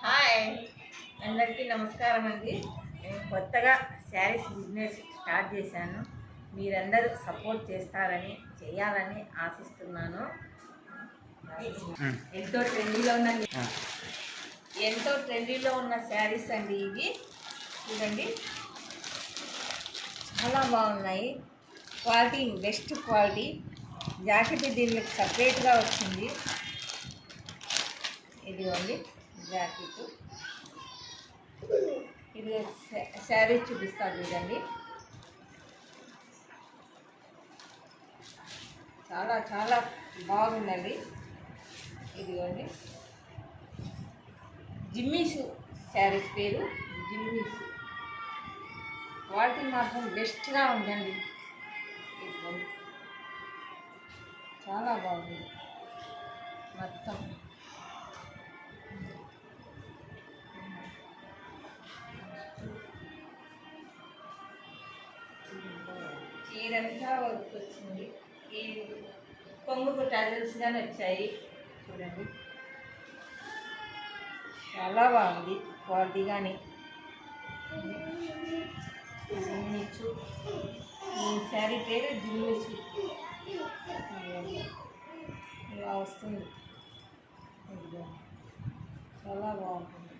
Hi, అందరికీ నమస్కారం అండి. నేను కొత్తగా శారీస్ బిజినెస్ స్టార్ట్ చేశాను. మీరందరూ సపోర్ట్ చేయాలని ఆశిస్తున్నాను. ఎంతో ట్రెండీలో ఉన్న శారీస్ అండి ఇవి. చూడండి, చాలా బాగున్నాయి. Quality best quality. జాకెట్ దీనికి సపరేట్గా వచ్చింది. ఇదిగోండి జాకెట్. ఇది శారీ చూపిస్తాను చూడండి. చాలా చాలా బాగుందండి. ఇదిగోండి జిమ్మీస్ శారీస్ పేరు జిమ్మీస్. క్వాలిటీ మాత్రం బెస్ట్గా ఉందండి. ఇదిగోండి చాలా బాగుంది మొత్తం. చీరంతా వర్క్ వచ్చింది. ఈ కొంగుకు టజల్స్గానే వచ్చాయి. చూడండి చాలా బాగుంది క్వాలిటీ. కానీ జిమ్మిచ్చు, ఈ శారీ పేరు జిమ్మిచ్చు. ఇలా వస్తుంది. చాలా బాగుంటుంది.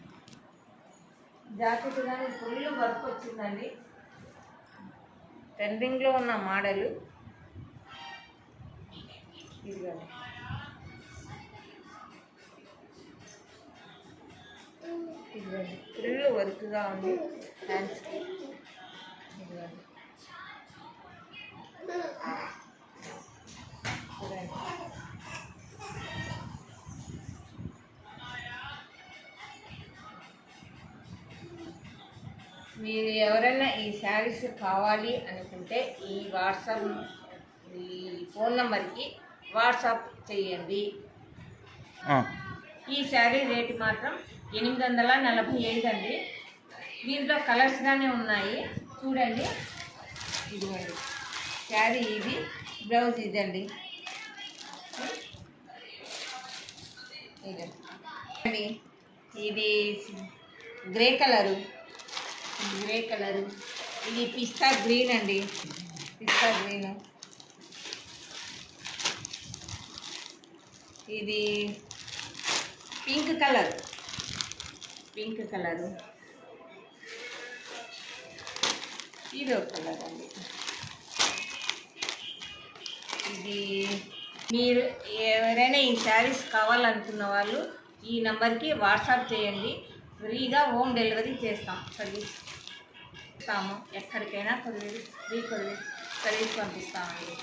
జాకెట్ కానీ ఫుల్ వర్క్ వచ్చిందండి. ట్రెండింగ్లో ఉన్న మోడలు ఇదిగోండి. ఇదిగోండి ఫుల్ వర్క్గా ఉంది హ్యాండ్స్కి. ఇదిగోండి చూడండి. మీరు ఎవరైనా ఈ శారీస్ కావాలి అనుకుంటే ఈ ఫోన్ నెంబర్కి వాట్సాప్ చేయండి. ఈ శారీ రేటు మాత్రం 845 అండి. దీంట్లో కలర్స్గానే ఉన్నాయి. చూడండి ఇదిగోండి శారీ. ఇది బ్లౌజ్ ఇదండి. ఇదండి ఇది గ్రే కలరు. ఇది పిస్తా గ్రీన్ అండి. పిస్తా గ్రీన్. ఇది పింక్ కలరు. ఇది ఒక కలర్ అండి. ఇది మీరు ఎవరైనా ఈ శారీస్ కావాలనుకున్న వాళ్ళు ఈ నెంబర్కి వాట్సాప్ చేయండి. ఫ్రీగా హోమ్ డెలివరీ చేస్తాము. ఎక్కడికైనా ఫ్రీ సర్వీస్ పంపిస్తామండి.